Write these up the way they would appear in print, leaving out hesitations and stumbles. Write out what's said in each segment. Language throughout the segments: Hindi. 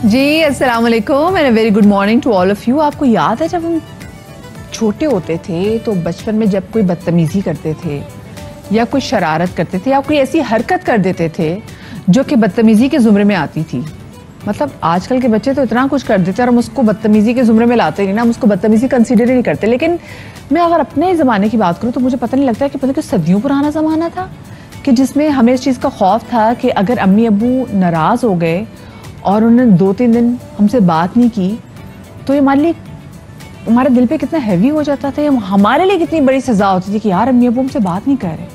जी अस्सलाम वालेकुम and very good morning to all of you. आपको याद है जब हम छोटे होते थे तो बचपन में जब कोई बदतमीजी करते थे या कोई शरारत करते थे या कोई ऐसी हरकत कर देते थे जो कि बदतमीजी के जुमरे में आती थी। मतलब आजकल के बच्चे तो इतना कुछ कर देते हैं और हम उसको बदतमीजी के जुमरे में लाते नहीं ना, हम उसको बदतमीजी कंसीडर ही नहीं करते। लेकिन मैं अगर अपने ज़माने की बात करूँ तो मुझे पता नहीं लगता है कि पता कि सदियों पुराना ज़माना था कि जिसमें हमें इस चीज़ का खौफ था कि अगर अम्मी अब्बू नाराज़ हो गए और उन्होंने 2-3 दिन हमसे बात नहीं की तो ये हमारे लिए, हमारे दिल पे कितना हैवी हो जाता था, हमारे लिए कितनी बड़ी सज़ा होती थी कि यार अम्मी अब्बू हमसे बात नहीं कर रहे।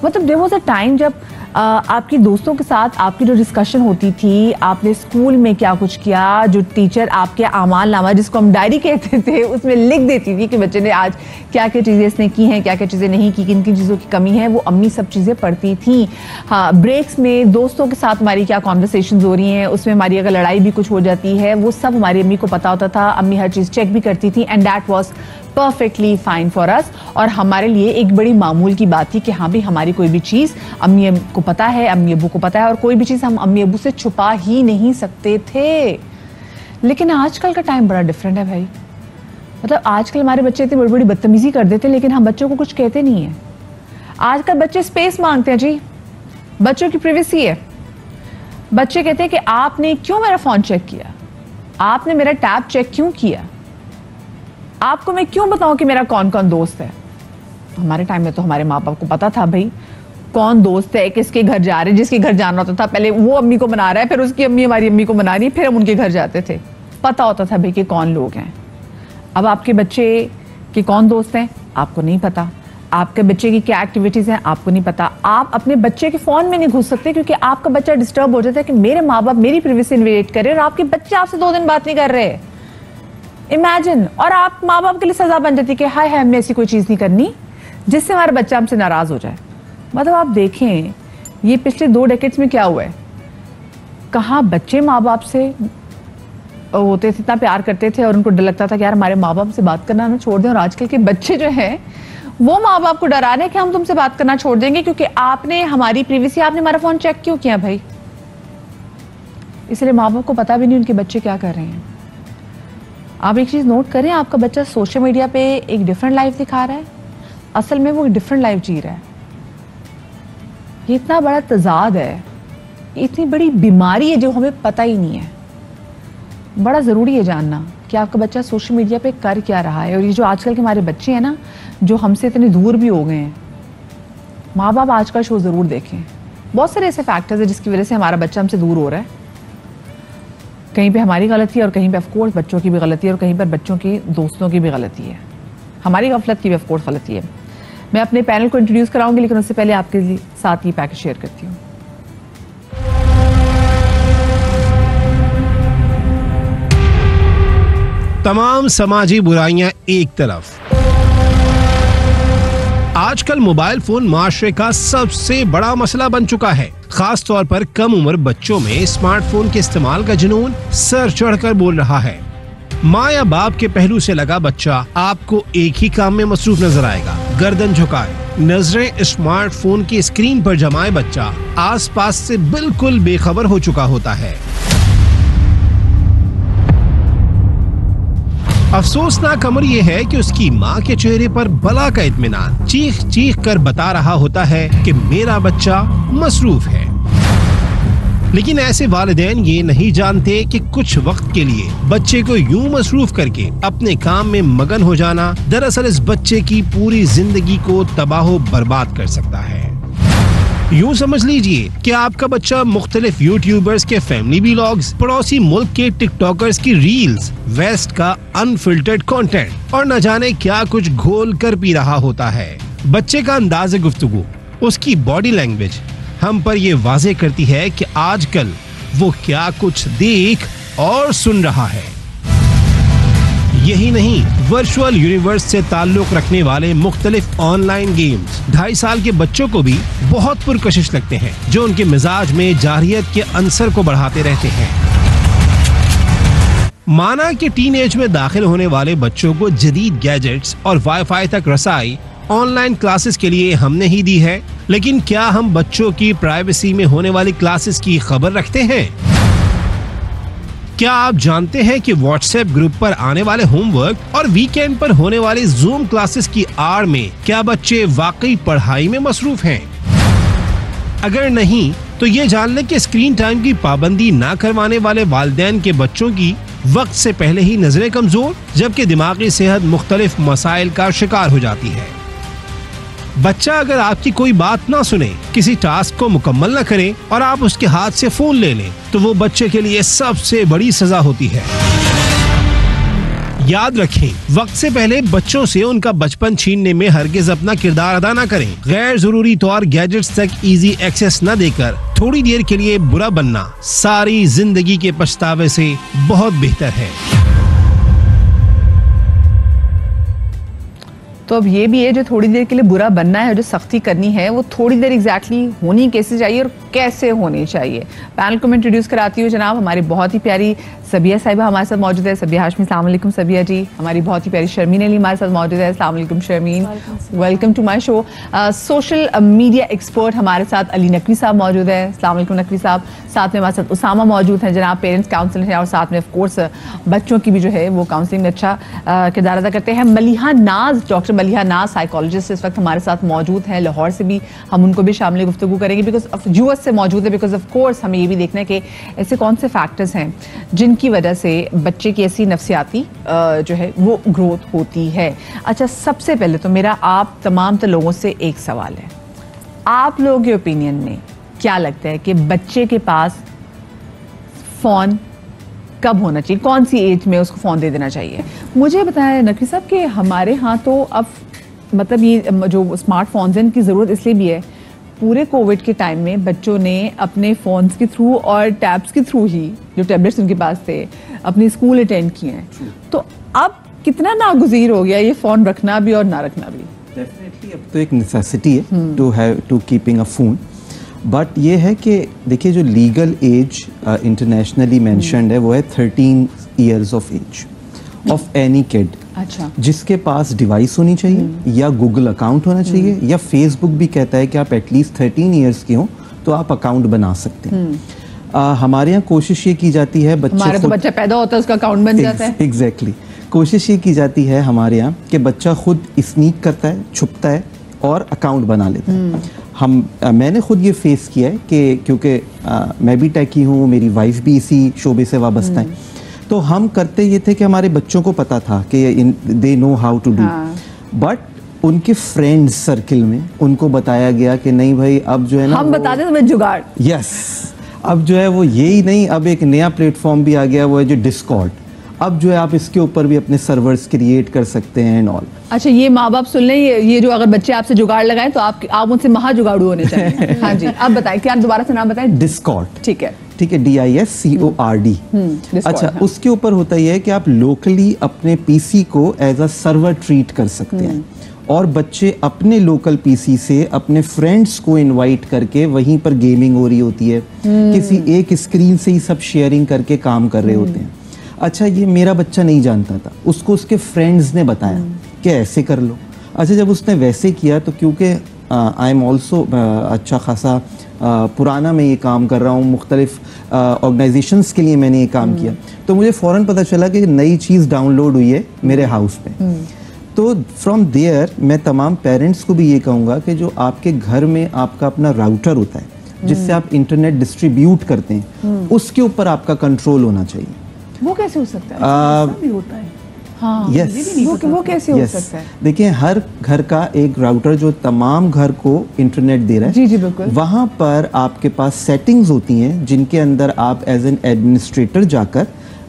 मतलब देयर वाज अ टाइम जब आपकी दोस्तों के साथ आपकी जो डिस्कशन होती थी, आपने स्कूल में क्या कुछ किया, जो टीचर आपके आमाल नामा जिसको हम डायरी कहते थे उसमें लिख देती थी कि बच्चे ने आज क्या क्या चीज़ें इसने की हैं, क्या क्या चीज़ें नहीं की, किन किन चीज़ों की कमी है, वो अम्मी सब चीज़ें पढ़ती थी। हाँ, ब्रेक्स में दोस्तों के साथ हमारी क्या कॉन्वर्सेशन हो रही हैं, उसमें हमारी अगर लड़ाई भी कुछ हो जाती है वो सब हमारी अम्मी को पता होता था। अम्मी हर चीज़ चेक भी करती थी and that was perfectly fine for us. और हमारे लिए एक बड़ी मामूल की बात थी कि हाँ भी हमारी कोई भी चीज़ अम्मी को पता है, अम्मी अब्बू को पता है और कोई भी चीज़ हम अम्मी अब्बू से छुपा ही नहीं सकते थे। लेकिन आजकल का टाइम बड़ा डिफरेंट है भाई। मतलब आजकल हमारे बच्चे इतनी बड़ी बड़ी बदतमीजी कर देते हैं लेकिन हम बच्चों को कुछ कहते नहीं है। आजकल बच्चे स्पेस मांगते हैं जी, बच्चों की प्राइवेसी है। बच्चे कहते हैं कि आपने क्यों मेरा फ़ोन चेक किया, आपने मेरा टैब चेक क्यों किया, आपको मैं क्यों बताऊं कि मेरा कौन कौन दोस्त है। हमारे टाइम में तो हमारे माँ बाप को पता था भाई कौन दोस्त है, किसके घर जा रहे हैं, जिसके घर जाना होता था पहले वो अम्मी को मना रहा है, फिर उसकी अम्मी हमारी अम्मी को मना रही है, फिर हम उनके घर जाते थे। पता होता था भाई कि कौन लोग हैं। अब आपके बच्चे के कौन दोस्त हैं आपको नहीं पता, आपके बच्चे की क्या एक्टिविटीज़ हैं आपको नहीं पता। आप अपने बच्चे के फ़ोन में नहीं घुस सकते क्योंकि आपका बच्चा डिस्टर्ब हो जाता है कि मेरे माँ बाप मेरी प्राइवेसी इन्वेट कर रहे हैं और आपके बच्चे आपसे 2 दिन बात नहीं कर रहे। इमेजिन, और आप माँ बाप के लिए सजा बन जाती है कि हाय हाय हमने ऐसी कोई चीज़ नहीं करनी जिससे हमारा बच्चा हमसे नाराज़ हो जाए। मतलब आप देखें ये पिछले 2 डेकेड्स में क्या हुआ है, कहाँ बच्चे माँ बाप से होते थे, इतना प्यार करते थे और उनको डर लगता था कि यार हमारे माँ बाप से बात करना ना छोड़ दें, और आजकल के बच्चे जो हैं वो माँ बाप को डरा रहे हैं कि हम तुमसे बात करना छोड़ देंगे क्योंकि आपने हमारी प्राइवेसी, आपने हमारा फ़ोन चेक क्यों किया भाई। इसलिए माँ बाप को पता भी नहीं उनके बच्चे क्या कर रहे हैं। आप एक चीज़ नोट करें, आपका बच्चा सोशल मीडिया पे एक डिफरेंट लाइफ दिखा रहा है, असल में वो एक डिफरेंट लाइफ जी रहा है। ये इतना बड़ा तजाद है, इतनी बड़ी बीमारी है जो हमें पता ही नहीं है। बड़ा ज़रूरी है जानना कि आपका बच्चा सोशल मीडिया पे कर क्या रहा है। और ये जो आजकल के हमारे बच्चे हैं ना जो हमसे इतने दूर भी हो गए हैं, माँ बाप आज का शो ज़रूर देखें। बहुत सारे ऐसे फैक्टर्स हैं जिसकी वजह से हमारा बच्चा हमसे दूर हो रहा है। कहीं पे हमारी गलती है और कहीं पे ऑफकोर्स बच्चों की भी गलती है और कहीं पर बच्चों की दोस्तों की भी गलती है, हमारी गफलत की भी ऑफकोर्स गलती है। मैं अपने पैनल को इंट्रोड्यूस कराऊंगी लेकिन उससे पहले आपके लिए साथ ये पैकेज शेयर करती हूँ। तमाम समाजी बुराइयां एक तरफ, आजकल मोबाइल फोन माशरे का सबसे बड़ा मसला बन चुका है। खास तौर पर कम उम्र बच्चों में स्मार्टफोन के इस्तेमाल का जुनून सर चढ़कर बोल रहा है। माँ या बाप के पहलू से लगा बच्चा आपको एक ही काम में मसरूफ नजर आएगा, गर्दन झुकाए, नजरें स्मार्टफोन की स्क्रीन पर जमाए बच्चा आसपास से बिल्कुल बेखबर हो चुका होता है। अफसोसनाक अमर यह है कि उसकी माँ के चेहरे पर बला का इत्मीनान चीख चीख कर बता रहा होता है कि मेरा बच्चा मसरूफ है। लेकिन ऐसे वालिदैन ये नहीं जानते कि कुछ वक्त के लिए बच्चे को यूं मसरूफ करके अपने काम में मगन हो जाना दरअसल इस बच्चे की पूरी जिंदगी को तबाह बर्बाद कर सकता है। यूं समझ लीजिए कि आपका बच्चा मुख्तलिफ यूट्यूबर्स के फैमिली व्लॉग्स, पड़ोसी मुल्क के टिकटॉकर्स की रील्स, वेस्ट का अनफिल्टर्ड कंटेंट और न जाने क्या कुछ घोल कर पी रहा होता है। बच्चे का अंदाज़ गुफ्तगू, उसकी बॉडी लैंग्वेज हम पर ये वाज़े करती है कि आजकल वो क्या कुछ देख और सुन रहा है। यही नहीं, वर्चुअल यूनिवर्स से ताल्लुक रखने वाले मुख्तलिफ ऑनलाइन गेम्स 2.5 साल के बच्चों को भी बहुत पुरकशिश लगते हैं, जो उनके मिजाज में जारियत के अंसर को बढ़ाते रहते हैं। माना कि टीनेज में दाखिल होने वाले बच्चों को जदीद गैजेट्स और वाईफाई तक रसाई ऑनलाइन क्लासेस के लिए हमने ही दी है, लेकिन क्या हम बच्चों की प्राइवेसी में होने वाली क्लासेस की खबर रखते हैं? क्या आप जानते हैं कि व्हाट्सएप ग्रुप पर आने वाले होमवर्क और वीकेंड पर होने वाली जूम क्लासेस की आड़ में क्या बच्चे वाकई पढ़ाई में मसरूफ हैं? अगर नहीं तो ये जान लें कि स्क्रीन टाइम की पाबंदी ना करवाने वाले वालिदैन के बच्चों की वक्त से पहले ही नजरें कमजोर, जबकि दिमागी सेहत मुख्तलिफ मसाइल का शिकार हो जाती है। बच्चा अगर आपकी कोई बात ना सुने, किसी टास्क को मुकम्मल ना करे और आप उसके हाथ से फोन ले लें, तो वो बच्चे के लिए सबसे बड़ी सजा होती है। याद रखें, वक्त से पहले बच्चों से उनका बचपन छीनने में हरगिज अपना किरदार अदा न करें। गैर जरूरी तौर गैजेट्स तक इजी एक्सेस न देकर थोड़ी देर के लिए बुरा बनना सारी जिंदगी के पछतावे से बहुत बेहतर है। तो अब ये भी है, जो थोड़ी देर के लिए बुरा बनना है, जो सख्ती करनी है, वो थोड़ी देर एग्जैक्टली होनी कैसे चाहिए और कैसे होनी चाहिए। पैनल को मैं इंट्रोड्यूस कराती हूँ। जनाब हमारी बहुत ही प्यारी सबिया साहिबा हमारे साथ मौजूद है। सबिया हाशमी, अस्सलाम वालेकुम सबिया जी। हमारी बहुत ही प्यारी शर्मीन अली हमारे साथ मौजूद है। अस्सलाम वालेकुम Sharmeen, welcome to my show. Social media expert हमारे साथ अली नकवी साहब मौजूद है। अस्सलाम वालेकुम नकवी साहब। साथ में हमारे साथ उसामा मौजूद हैं, जनाब पेरेंट्स काउंसलर हैं और साथ में ऑफ कोर्स बच्चों की भी जो है वो काउंसलिंग में अच्छा किरदार अदा करते हैं। मलिहा नाज, डॉक्टर मलिहा नाज साइकोलॉजिस्ट इस वक्त हमारे साथ मौजूद हैं। लाहौर से भी हम उनको भी शामिल गुफ्तगू करेंगे, बिकॉज ऑफ यूएस से मौजूद है। बिकॉज ऑफ कोर्स हमें ये भी देखना है कि ऐसे कौन से फैक्टर्स हैं जिनकी वजह से बच्चे की ऐसी नफ्सियाती जो है वो ग्रोथ होती है। अच्छा, सबसे पहले तो मेरा आप तमाम लोगों से एक सवाल है, आप लोगों के ओपिनियन में क्या लगता है कि बच्चे के पास फोन कब होना चाहिए, कौन सी एज में उसको फोन दे देना चाहिए? मुझे बताया नकवी साहब कि हमारे यहाँ तो अब मतलब ये जो स्मार्टफोन्स हैं इनकी ज़रूरत इसलिए भी है, पूरे कोविड के टाइम में बच्चों ने अपने फ़ोन्स के थ्रू और टैब्स के थ्रू ही, जो टैबलेट्स उनके पास थे, अपने स्कूल अटेंड किए हैं। तो अब कितना नागुज़ीर हो गया ये फ़ोन रखना भी और ना रखना भी। डेफिनेटली अब तो एक नेसेसिटी है to keeping a phone. But ये है कि देखिए, जो लीगल एज इंटरनेशनली मेंशन्ड है वो है 13 years of age of any kid. अच्छा, जिसके जिसके पास डिवाइस होनी चाहिए या गूगल अकाउंट होना चाहिए या फेसबुक भी कहता है कि आप एटलीस्ट 13 इयर्स के हो तो आप अकाउंट बना सकते हैं। हमारे यहाँ कोशिश ये की जाती है, हमारा तो बच्चा पैदा होता है उसका अकाउंट बन जाता है। एग्जैक्टली, कोशिश ये की जाती है हमारे यहाँ कि बच्चा खुद स्नीक करता है, छुपता है और अकाउंट बना लेता है। मैंने खुद ये फेस किया है कि क्योंकि मैं भी टेकी हूँ, मेरी वाइफ भी इसी शोबे से वाबस्ता है, तो हम करते ये थे कि हमारे बच्चों को पता था कि they know how to do, but उनके फ्रेंड्स सर्किल में उनको बताया गया कि नहीं भाई, अब जो है ना हम बताते तुम्हें जुगाड़। यस, अब जो है वो यही नहीं, अब एक नया प्लेटफॉर्म भी आ गया, वो है जो डिस्कॉर्ड। अब जो है आप इसके ऊपर भी अपने सर्वर्स क्रिएट कर सकते हैं एंड ऑल। अच्छा, ये माँ बाप सुन लें, ये जो अगर बच्चे आपसे जुगाड़ लगाएं तो आप उनसे महा जुगाड़ू होने चाहिए। हाँ जी, आप बताएं, क्या दोबारा से नाम बताएं? डिस्कॉर्ड। ठीक है, ठीक है, DISCORD। अच्छा, उसके ऊपर होता यह है कि आप लोकली अपने पीसी को एज अ सर्वर ट्रीट कर सकते हैं और बच्चे अपने लोकल पीसी से अपने फ्रेंड्स को इनवाइट करके वहीं पर गेमिंग हो रही होती है, किसी एक स्क्रीन से ही सब शेयरिंग करके काम कर रहे होते हैं। अच्छा, ये मेरा बच्चा नहीं जानता था, उसको उसके फ्रेंड्स ने बताया कि ऐसे कर लो। अच्छा, जब उसने वैसे किया तो क्योंकि आई एम ऑल्सो अच्छा खासा पुराना मैं ये काम कर रहा हूँ, मुख्तलिफ ऑर्गेनाइजेशंस के लिए मैंने ये काम किया, तो मुझे फ़ौरन पता चला कि नई चीज़ डाउनलोड हुई है मेरे हाउस पे। तो फ्रॉम देयर मैं तमाम पेरेंट्स को भी ये कहूँगा कि जो आपके घर में आपका अपना राउटर होता है जिससे आप इंटरनेट डिस्ट्रीब्यूट करते हैं, उसके ऊपर आपका कंट्रोल होना चाहिए। वो कैसे हो सकता है? ऐसा भी होता है? हाँ, yes. वो कैसे हो सकता है? देखिए, हर घर का एक राउटर जो तमाम घर को इंटरनेट दे रहा है, जी जी बिल्कुल, वहाँ पर आपके पास सेटिंग्स होती हैं जिनके अंदर आप एज एन एडमिनिस्ट्रेटर जाकर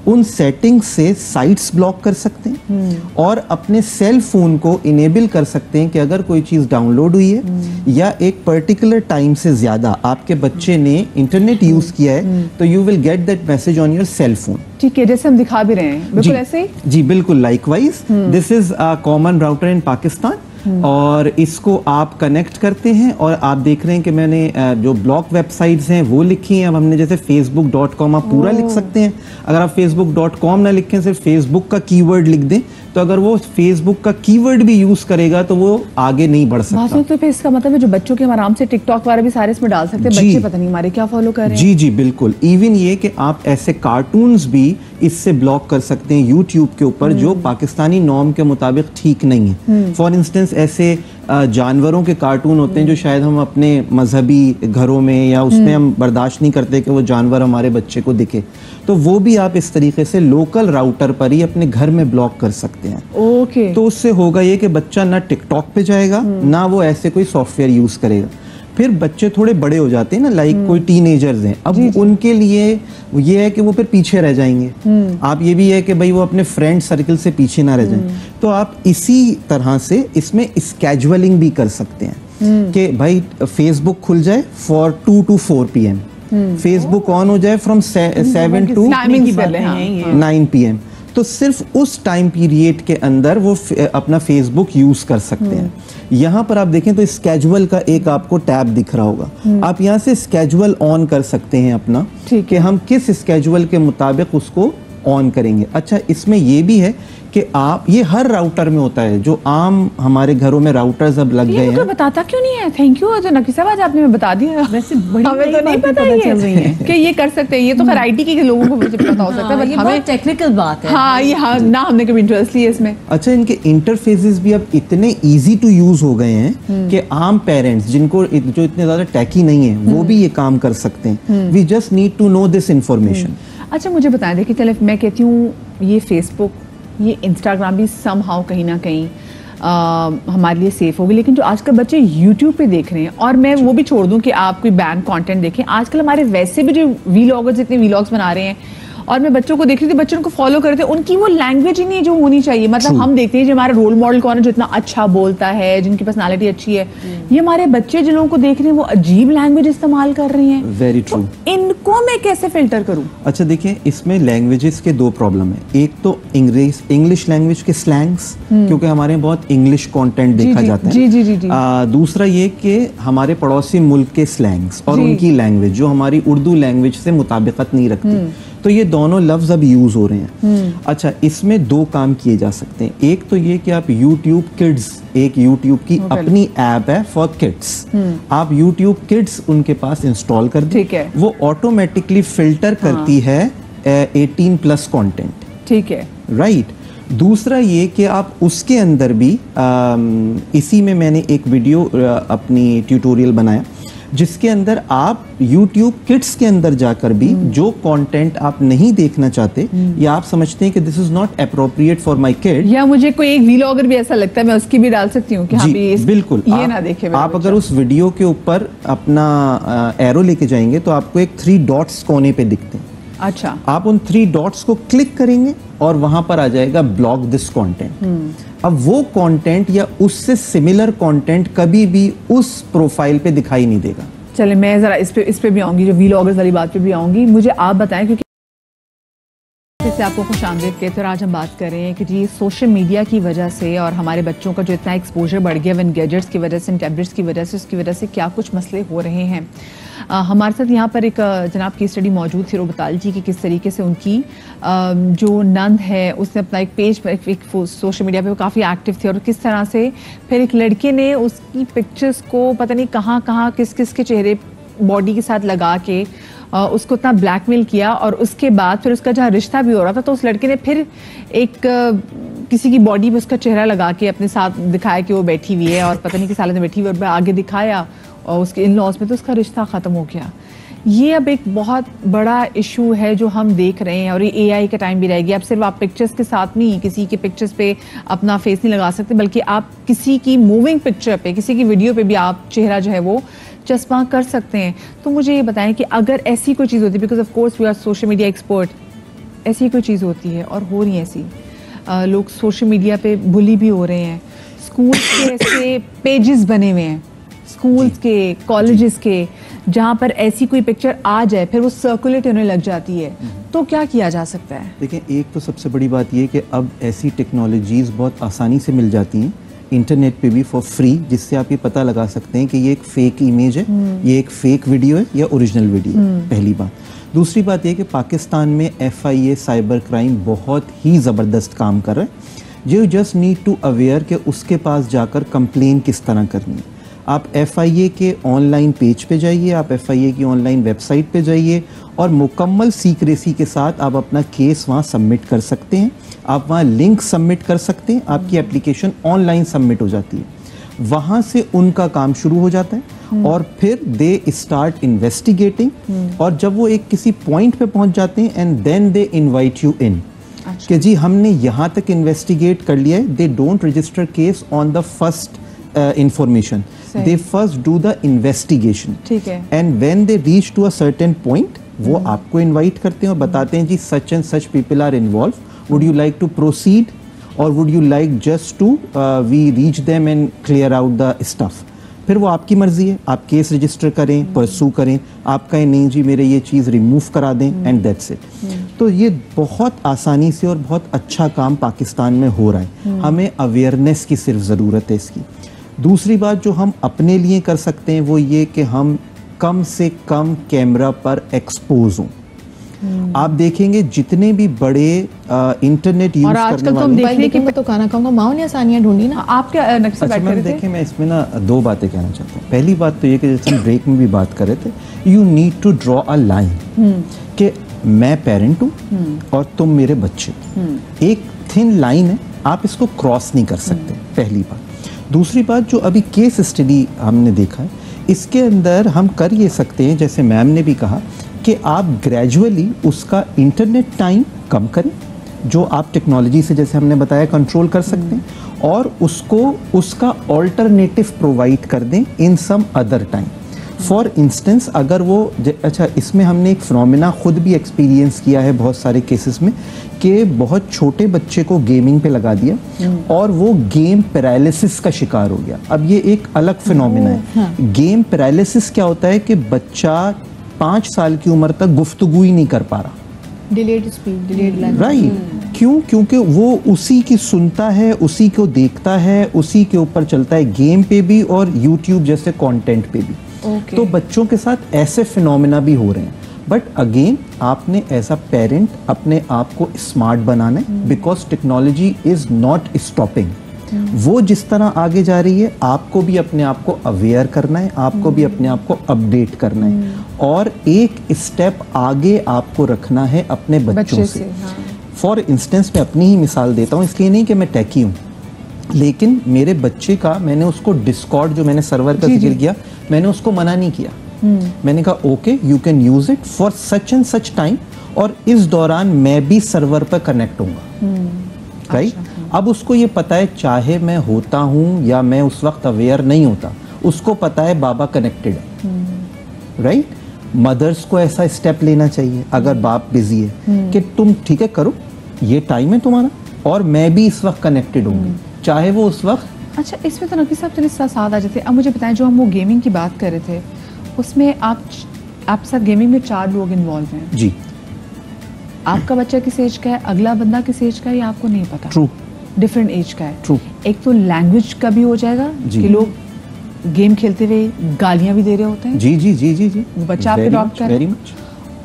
उन सेटिंग्स से साइट्स ब्लॉक कर सकते हैं और अपने सेल फोन को इनेबल कर सकते हैं कि अगर कोई चीज़ डाउनलोड हुई है या एक पर्टिकुलर टाइम से ज़्यादा आपके बच्चे ने इंटरनेट यूज़ किया है तो you will get that message on your cell phone. ठीक है, जैसे हम दिखा भी रहे हैं, बिल्कुल ऐसे ही। जी बिल्कुल, likewise this is a common router in Pakistan और इसको आप कनेक्ट करते हैं और आप देख रहे हैं कि मैंने जो ब्लॉक वेबसाइट्स हैं वो लिखी हैं। अब हमने जैसे facebook.com आप पूरा लिख सकते हैं, अगर आप facebook.com ना लिखें, सिर्फ फेसबुक का कीवर्ड लिख दें तो अगर वो फेसबुक का कीवर्ड भी यूज करेगा तो वो आगे नहीं बढ़ सकता। तो फिर इसका मतलब है जो बच्चों के हम आराम से टिकटॉक वाले भी सारे इसमें डाल सकते हैं, बच्चे पता नहीं हमारे क्या फॉलो कर रहे हैं। जी जी बिल्कुल, इवन ये कि आप ऐसे कार्टून्स भी इससे ब्लॉक कर सकते हैं यूट्यूब के ऊपर जो पाकिस्तानी नॉर्म के मुताबिक ठीक नहीं है। फॉर इंस्टेंस ऐसे जानवरों के कार्टून होते हैं जो शायद हम अपने मजहबी घरों में या उसमें हम बर्दाश्त नहीं करते कि वो जानवर हमारे बच्चे को दिखे, तो वो भी आप इस तरीके से लोकल राउटर पर ही अपने घर में ब्लॉक कर सकते हैं। ओके। तो उससे होगा ये कि बच्चा ना टिकटॉक पे जाएगा ना वो ऐसे कोई सॉफ्टवेयर यूज करेगा। फिर बच्चे थोड़े बड़े हो जाते हैं ना, लाइक कोई टीनेजर्स हैं, अब उनके लिए ये है कि वो फिर पीछे रह जाएंगे। आप ये भी है कि भाई वो अपने फ्रेंड सर्कल से पीछे ना रह जाएं। तो आप इसी तरह से इसमें स्केजुअलिंग भी कर सकते हैं कि भाई फेसबुक खुल जाए for 2 to 4 PM, Facebook on हो जाए फ्रॉम 7 to 9 PM। तो सिर्फ उस टाइम पीरियड के अंदर वो अपना फेसबुक यूज कर सकते हैं। यहाँ पर आप देखें तो स्केजुअल का एक आपको टैब दिख रहा होगा, आप यहाँ से स्केजुअल ऑन कर सकते हैं अपना कि हम किस स्केजुअल के मुताबिक उसको ऑन करेंगे। अच्छा, इसमें ये भी है कि आप, ये हर राउटर में होता है, जो आम हमारे घरों में राउटर्स अब लग गए हैं। बताता क्यों नहीं है? थैंक यू नकी साहब, आज आपने बता दिया। वैसे हमें तो नहीं पता है कि ये कर सकते हैं। ये तो खैर आईटी के लोगों को मुझे पता हो सकता है, बट हमें टेक्निकल बात है। हाँ, ये हाँ ना, हमने कभी इंटरेस्ट लिया इसमें। अच्छा, इनके इंटरफेसेस भी अब इतने इजी टू यूज हो गए हैं कि आम पेरेंट्स जिनको जो इतने ज्यादा टेकी नहीं है वो भी ये काम कर सकते हैं। We just need to know this information. अच्छा, मुझे बताएं, देखिए चले मैं कहती हूँ ये फेसबुक, ये इंस्टाग्राम भी समहाउ कहीं ना कहीं हमारे लिए सेफ होगी, लेकिन जो आजकल बच्चे यूट्यूब पे देख रहे हैं, और मैं वो भी छोड़ दूं कि आप कोई बैन कंटेंट देखें, आजकल हमारे वैसे भी जो वीलॉगर्स इतने वीलॉग्स बना रहे हैं, और मैं बच्चों को देख रही थी, बच्चों को फॉलो करते हैं, उनकी वो लैंग्वेज ही नहीं जो होनी चाहिए। मतलब हम देखते हैं जो हमारा रोल मॉडल कौन है, जो इतना अच्छा बोलता है, जिनकी पर्सनालिटी अच्छी है, ये हमारे बच्चे जिन लोगों को देख रहे हैं वो अजीब लैंग्वेज इस्तेमाल कर रही हैं। Very true. इनको मैं कैसे फिल्टर करूं? अच्छा देखिए, इसमें लैंग्वेजेस के 2 प्रॉब्लम है। एक तो इंग्लिश लैंग्वेज के स्लैंग्स, क्योंकि हमारे यहाँ बहुत इंग्लिश कंटेंट देखा जाता है। दूसरा ये कि हमारे पड़ोसी मुल्क के स्लैंग्स और उनकी लैंग्वेज जो हमारी उर्दू लैंग्वेज से मुताबिकत नहीं रखती, तो ये दोनों लफ्ज अब यूज हो रहे हैं। अच्छा, इसमें 2 काम किए जा सकते हैं। एक तो ये कि आप YouTube Kids, एक YouTube की अपनी ऐप है फॉर किड्स, आप YouTube Kids उनके पास इंस्टॉल कर दें, वो ऑटोमेटिकली फिल्टर करती है 18+ कंटेंट। ठीक है, राइट। दूसरा ये कि आप उसके अंदर भी इसी में मैंने एक वीडियो अपनी ट्यूटोरियल बनाया जिसके अंदर आप YouTube Kids के अंदर जाकर भी जो कंटेंट आप नहीं देखना चाहते या आप समझते हैं कि this is not appropriate for my kid, या मुझे कोई एक व्लॉगर भी ऐसा लगता है मैं उसकी भी डाल सकती हूँ कि हाँ भी बिल्कुल ये ना देखे। आप अगर उस वीडियो के ऊपर अपना एरो लेके जाएंगे तो आपको एक 3 डॉट्स कोने पे दिखते हैं। अच्छा, आप उन 3 डॉट्स को क्लिक करेंगे और वहां पर आ जाएगा ब्लॉक दिस कंटेंट। अब वो कंटेंट या उससे सिमिलर कंटेंट कभी भी उस प्रोफाइल पे दिखाई नहीं देगा। चले मैं जरा इस पे भी आऊंगी, जो व्लॉगर्स वाली बात पे भी आऊंगी। मुझे आप बताएं, क्योंकि से आपको खुश आमदीद कहते हैं। आज हम बात कर रहे हैं कि जी सोशल मीडिया की वजह से और हमारे बच्चों का जो इतना एक्सपोजर बढ़ गया इन गैजेट्स की वजह से, इन टैबलेट्स की वजह से, उसकी वजह से क्या कुछ मसले हो रहे हैं। हमारे साथ यहाँ पर एक जनाब की स्टडी मौजूद थी, रोबताल जी की, किस तरीके से उनकी जो नंद है उसने अपना एक पेज पर एक सोशल मीडिया पे काफ़ी एक्टिव थी, और किस तरह से फिर एक लड़के ने उसकी पिक्चर्स को पता नहीं कहाँ किस किस के चेहरे बॉडी के साथ लगा के उसको इतना ब्लैकमेल किया, और उसके बाद फिर उसका जहाँ रिश्ता भी हो रहा था तो उस लड़के ने फिर एक किसी की बॉडी पे उसका चेहरा लगा के अपने साथ दिखाया कि वो बैठी हुई है, और पता नहीं किस हालत में बैठी हुई, और आगे दिखाया और उसके इन लॉज में, तो उसका रिश्ता ख़त्म हो गया। ये अब एक बहुत बड़ा इशू है जो हम देख रहे हैं, और ये AI का टाइम भी रह गया। अब सिर्फ आप पिक्चर्स के साथ नहीं किसी के पिक्चर्स पे अपना फेस नहीं लगा सकते, बल्कि आप किसी की मूविंग पिक्चर पे, किसी की वीडियो पे भी आप चेहरा जो है वो चस्पा कर सकते हैं। तो मुझे ये बताएं कि अगर ऐसी कोई चीज़ होती है, because of course we are social media expert, ऐसी कोई चीज़ होती है और हो रही है ऐसी, लोग सोशल मीडिया पे बुली भी हो रहे हैं, स्कूल के ऐसे पेजेस बने हुए हैं, स्कूल्स के, कॉलेजेस के, जहाँ पर ऐसी कोई पिक्चर आ जाए फिर वो सर्कुलेट होने लग जाती है, तो क्या किया जा सकता है? देखिए, एक तो सबसे बड़ी बात ये कि अब ऐसी टेक्नोलॉजीज़ बहुत आसानी से मिल जाती हैं इंटरनेट पे भी फॉर फ्री, जिससे आप ये पता लगा सकते हैं कि ये एक फेक इमेज है, ये एक फेक वीडियो है या ओरिजिनल वीडियो है, पहली बात। दूसरी बात ये कि पाकिस्तान में FIA साइबर क्राइम बहुत ही ज़बरदस्त काम कर रहा है, you just need to aware कि उसके पास जाकर कंप्लेन किस तरह करनी है। आप FIA के ऑनलाइन पेज पे जाइए, आप FIA की ऑनलाइन वेबसाइट पे जाइए और मुकम्मल सीक्रेसी के साथ आप अपना केस वहाँ सबमिट कर सकते हैं। आप वहाँ लिंक सबमिट कर सकते हैं, आपकी एप्लीकेशन ऑनलाइन सबमिट हो जाती है। वहाँ से उनका काम शुरू हो जाता है और फिर दे स्टार्ट इन्वेस्टिगेटिंग और जब वो एक किसी पॉइंट पे पहुँच जाते हैं and then they invite you in कि जी हमने यहाँ तक इन्वेस्टिगेट कर लिया है। They don't register case on the first information. They first do the investigation. ठीक है। And when they reach to a certain point, वो आपको इनवाइट करते हैं और बताते हैं जी such and such people are involved. Would you like to proceed or would you like just to we reach them and clear out the stuff? फिर वो आपकी मर्जी है, आप केस रजिस्टर करें, परसू करें, आप कहें नहीं जी मेरे ये चीज़ रिमूव करा दें एंड दैट्स इट। तो ये बहुत आसानी से और बहुत अच्छा काम पाकिस्तान में हो रहा है। हमें अवेयरनेस की सिर्फ ज़रूरत है इसकी। दूसरी बात जो हम अपने लिए कर सकते हैं वो ये कि हम कम से कम कैमरा पर एक्सपोज हों। आप देखेंगे जितने भी बड़े इंटरनेट यूज करने वाले देखने की तो खाना खाऊंगा माँ ने आसानियां ढूंढी ना। आप क्या नक्शे अच्छा बैठ मैम कर देखिए मैं इसमें ना दो बातें कहना चाहता हूँ। पहली बात तो ये कि जैसे हम ब्रेक में भी बात कर रहे थे, you need to draw a line कि मैं पेरेंट हूँ और तुम मेरे बच्चे। एक थिन लाइन है, आप इसको क्रॉस नहीं कर सकते, पहली बात। दूसरी बात जो अभी केस स्टडी हमने देखा है इसके अंदर हम कर ये सकते हैं जैसे मैम ने भी कहा कि आप ग्रेजुअली उसका इंटरनेट टाइम कम करें जो आप टेक्नोलॉजी से जैसे हमने बताया कंट्रोल कर सकते हैं और उसको उसका ऑल्टरनेटिव प्रोवाइड कर दें in some other time. For instance अगर वो अच्छा इसमें हमने एक फिनोमेना खुद भी एक्सपीरियंस किया है बहुत सारे केसेस में कि बहुत छोटे बच्चे को गेमिंग पे लगा दिया और वो गेम पैरालिसिस का शिकार हो गया। अब ये एक अलग फिनोमेना है। गेम पैरालिसिस क्या होता है कि बच्चा 5 साल की उम्र तक गुफ्तगू ही नहीं कर पा रहा। Delayed speech, delayed language. Right, क्यों? क्योंकि वो उसी की सुनता है, उसी को देखता है, उसी के ऊपर चलता है, गेम पे भी और यूट्यूब जैसे कंटेंट पे भी। तो बच्चों के साथ ऐसे फिनोमेना भी हो रहे हैं। बट अगेन आपने एज अ पेरेंट अपने आप को स्मार्ट बनाना है because technology is not stopping. वो जिस तरह आगे जा रही है आपको भी अपने आप को अवेयर करना है, आपको भी अपने आप को अपडेट करना है और एक स्टेप आगे आपको रखना है अपने बच्चों से। फॉर इंस्टेंस मैं अपनी ही मिसाल देता हूँ, इसलिए नहीं कि मैं टेकी हूँ, लेकिन मेरे बच्चे का मैंने उसको डिस्कॉर्ड जो मैंने सर्वर का जिक्र किया मैंने उसको मना नहीं किया। मैंने कहा okay you can use it for such and such time और इस दौरान मैं भी सर्वर पर कनेक्ट होऊंगा। राइट, अब उसको ये पता है चाहे मैं होता हूँ या मैं उस वक्त अवेयर नहीं होता, उसको पता है बाबा कनेक्टेड है। राइट, मदर्स को ऐसा स्टेप लेना चाहिए अगर बाप बिजी है कि तुम ठीक है करो, ये टाइम है तुम्हारा और मैं भी इस वक्त कनेक्टेड हूँ चाहे वो उस वक्त। अच्छा, इसमें तो नकी साहब चलिए साथ आ जाते। अब मुझे बताएं जो हम वो गेमिंग की बात कर रहे थे उसमें आप साथ गेमिंग में 4 लोग इन्वॉल्व हैं जी। आपका बच्चा किस एज का है, अगला बंदा किस एज का है ये आपको नहीं पता। ट्रू, डिफरेंट एज का है। ट्रू। एक तो लैंग्वेज का भी हो जाएगा कि लोग गेम खेलते हुए गालियां भी दे रहे होते हैं। जी जी जी जी जी, वो बच्चा आपके ड्रॉप कर वेरी मच।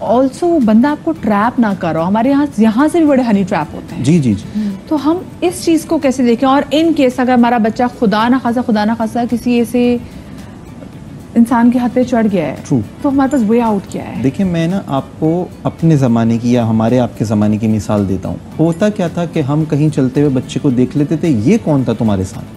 ऑल्सो वो बंदा आपको ट्रैप ना करो। हमारे यहाँ से भी बड़े हनी ट्रैप होते हैं। जी जी जी। तो हम इस चीज को कैसे देखें और इन केस अगर हमारा बच्चा खुदा ना खासा किसी ऐसे इंसान के हाथ पे चढ़ गया है True. तो हमारे पास वे आउट क्या है? देखिए मैं ना आपको अपने ज़माने की या हमारे आपके ज़माने की मिसाल देता हूँ। होता क्या था कि हम कहीं चलते हुए बच्चे को देख लेते थे, ये कौन था तुम्हारे साथ?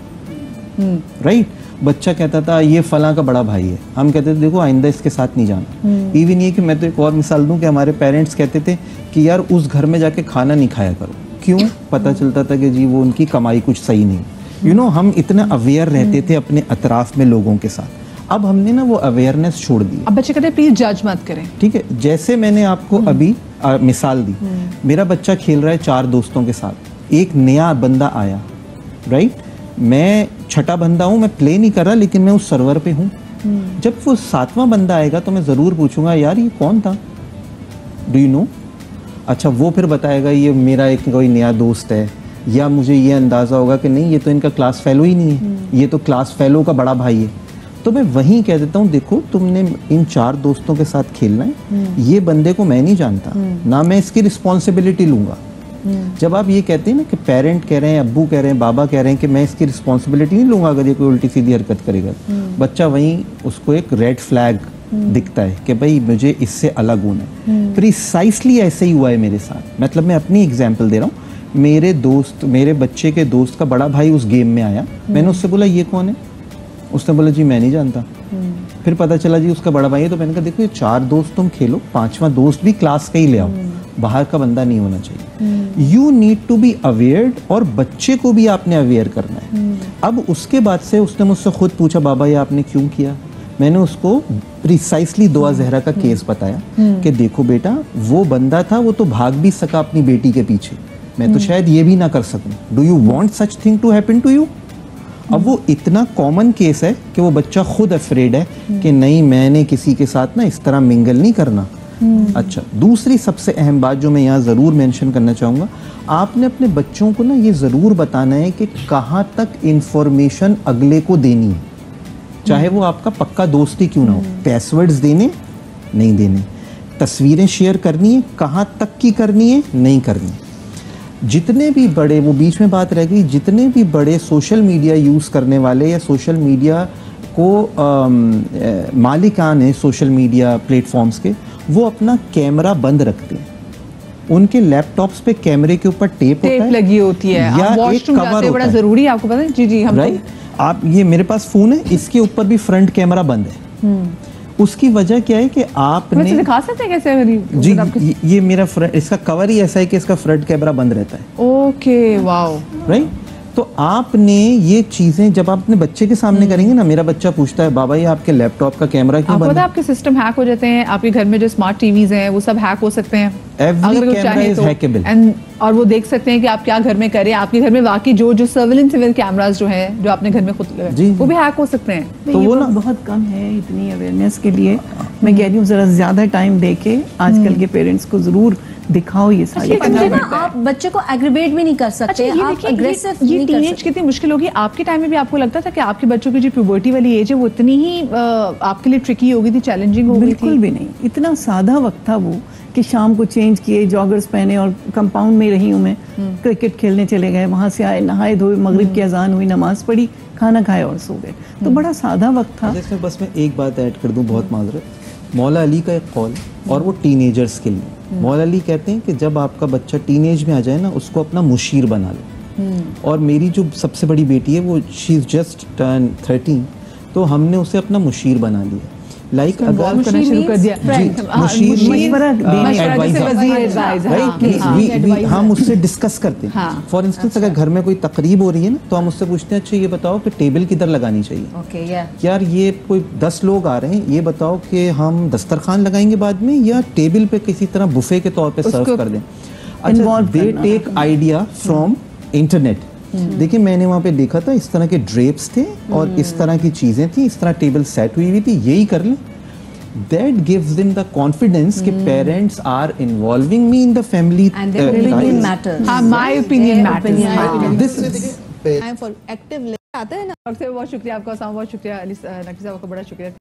राइट, बच्चा कहता था ये फलां का बड़ा भाई है, हम कहते थे देखो आइंदा इसके साथ नहीं जाना। इवन ये कि मैं तो एक और मिसाल दूं कि हमारे पेरेंट्स कहते थे कि यार उस घर में जाके खाना नहीं खाया करो। क्यों? पता चलता था कि जी वो उनकी कमाई कुछ सही नहीं। हम इतना अवेयर रहते थे अपने अतराफ में लोगों के साथ। अब हमने ना वो अवेयरनेस छोड़ दी। अब बच्चे कहते हैं प्लीज जज मत करें। ठीक है, जैसे मैंने आपको अभी मिसाल दी, मेरा बच्चा खेल रहा है 4 दोस्तों के साथ, एक नया बंदा आया। राइट, मैं छठा बंदा हूँ, मैं प्ले नहीं कर रहा लेकिन मैं उस सर्वर पे हूँ। जब वो 7वां बंदा आएगा तो मैं ज़रूर पूछूंगा यार ये कौन था, डू यू नो? अच्छा, वो फिर बताएगा ये मेरा एक कोई नया दोस्त है, या मुझे ये अंदाज़ा होगा कि नहीं ये तो इनका क्लास फेलो ही नहीं है, ये तो क्लास फेलो का बड़ा भाई है। तो मैं वहीं कह देता हूँ देखो तुमने इन 4 दोस्तों के साथ खेलना है, ये बंदे को मैं नहीं जानता, ना मैं इसकी रिस्पॉन्सिबिलिटी लूँगा। जब आप ये कहते हैं ना कि पेरेंट कह रहे हैं, अब्बू कह रहे हैं, बाबा कह रहे हैं कि मैं इसकी रिस्पॉन्सिबिलिटी नहीं लूंगा अगर ये कोई उल्टी सीधी हरकत करेगा, बच्चा वहीं उसको एक रेड फ्लैग दिखता है कि भाई मुझे इससे अलग होना है। प्रिसाइसली ऐसे ही हुआ है मेरे साथ। मतलब मैं अपनी एग्जाम्पल दे रहा हूँ। मेरे बच्चे के दोस्त का बड़ा भाई उस गेम में आया, मैंने उससे बोला ये कौन है? उसने बोला जी मैं नहीं जानता। फिर पता चला जी उसका बड़ा भाई है। तो मैंने कहा देखो ये 4 दोस्त तुम खेलो, 5वां दोस्त भी क्लास का ही ले आओ, बाहर का बंदा नहीं होना चाहिए। You need to be aware, और बच्चे को भी आपने अवेयर करना है। अब उसके बाद से उसने मुझसे खुद पूछा बाबा ये आपने क्यों किया? मैंने उसको प्रिसाइसली दुआ जहरा का केस बताया कि देखो बेटा वो बंदा था, वो तो भाग भी सका अपनी बेटी के पीछे, मैं तो शायद ये भी ना कर सकूं। Do you want such thing to happen to you? अब वो इतना कॉमन केस है कि वो बच्चा खुद अफ्रेड है कि नहीं मैंने किसी के साथ ना इस तरह मिंगल नहीं करना। अच्छा, दूसरी सबसे अहम बात जो मैं यहाँ ज़रूर मेंशन करना चाहूँगा, आपने अपने बच्चों को ना ये ज़रूर बताना है कि कहाँ तक इंफॉर्मेशन अगले को देनी है, चाहे वो आपका पक्का दोस्त ही क्यों ना हो। पासवर्ड्स देने नहीं देने, तस्वीरें शेयर करनी है, कहाँ तक की करनी है, नहीं करनी। जितने भी बड़े, वो बीच में बात रह गई, जितने भी बड़े सोशल मीडिया यूज़ करने वाले या सोशल मीडिया को मालिकान है सोशल मीडिया प्लेटफॉर्म्स के, वो अपना कैमरा बंद रखते हैं। उनके लैपटॉप्स पे कैमरे के ऊपर टेप होता है, लगी होती है, या एक कवर होता बड़ा है। जरूरी है, आपको पता है? जी जी, हम राइट। आप ये मेरे पास फोन है, इसके ऊपर भी फ्रंट कैमरा बंद है। उसकी वजह क्या है कि आपने दिखा सकते हैं कैसे? जी ये मेरा फ्रंट, इसका कवर ही ऐसा है कि इसका फ्रंट कैमरा बंद रहता है। Okay, wow. राइट। तो आपने ये चीजें जब आप अपने बच्चे के सामने करेंगे ना, मेरा बच्चा पूछता है बाबा ये आपके लैपटॉप का कैमरा क्यों बंद है? आपके सिस्टम हैक हो जाते हैं, आपके घर में जो स्मार्ट टीवीज हैं वो सब हैक हो सकते हैं। Every camera is hackable. और वो देख सकते हैं कि आप क्या घर में करें। आपके घर में वाकई जो सर्विलेंस कैमरास जो हैं, जो आपने घर में खुद लगाए, वो भी हैक हो सकते हैं। तो वो ना बहुत कम है इतनी अवेयरनेस के लिए। मैं कह रही हूँ जरा ज्यादा टाइम देके आजकल के पेरेंट्स को जरूर दिखाओ ये सारी ना, आप बच्चे को एग्रीवेट भी नहीं कर सकते। अच्छा, आप अग्रेसिव ये नहीं कर टीनेज सकते। कितनी मुश्किल होगी। आपके टाइम में भी आपको लगता था कि आपके बच्चों की जो प्यूबर्टी वाली एज है वो इतनी ही आपके लिए ट्रिकी हो गई थी, चैलेंजिंग हो गई थी? बिल्कुल भी नहीं। इतना सादा वक्त था वो कि शाम को चेंज किए, जॉगर्स पहने, और कंपाउंड में रही हूँ मैं, क्रिकेट खेलने चले गए, वहाँ से आए, नहाए धोए, मगरिब की अजान हुई, नमाज पढ़ी, खाना खाया और सो गए। तो बड़ा सादा वक्त था। इसमें बस मैं एक बात ऐड कर दूं, बहुत माजरत, मौला अली का एक कौल, और वो टीनेजर्स के लिए। मौला अली कहते हैं कि जब आपका बच्चा टीनेज में आ जाए ना, उसको अपना मुशीर बना लो। और मेरी जो सबसे बड़ी बेटी है वो शी इज जस्ट टर्न 13, तो हमने उसे अपना मुशीर बना लिया। लाइक अगर करना शुरू कर दिया, हम उससे डिस्कस करते हैं। फॉर इंस्टेंस अगर घर में कोई तकरीब हो रही है ना, तो हम उससे पूछते हैं अच्छा ये बताओ कि टेबल किधर लगानी चाहिए। यार ये कोई 10 लोग आ रहे हैं, ये बताओ कि हम दस्तरखान लगाएंगे बाद में या टेबल पे किसी तरह बुफे के तौर पे सर्व कर दें। अच्छा, they take idea from internet. देखिए मैंने वहाँ पे देखा था इस तरह के ड्रेप्स थे और इस तरह की चीजें थी, इस तरह टेबल सेट हुई हुई थी, यही कर लें। That gives them the confidence कि parents are involving me in the family. And their opinion matters. My opinion matters. This is I am for active आता है ना। बहुत शुक्रिया आपका, बहुत शुक्रिया अली नकी साहब का, बड़ा शुक्रिया।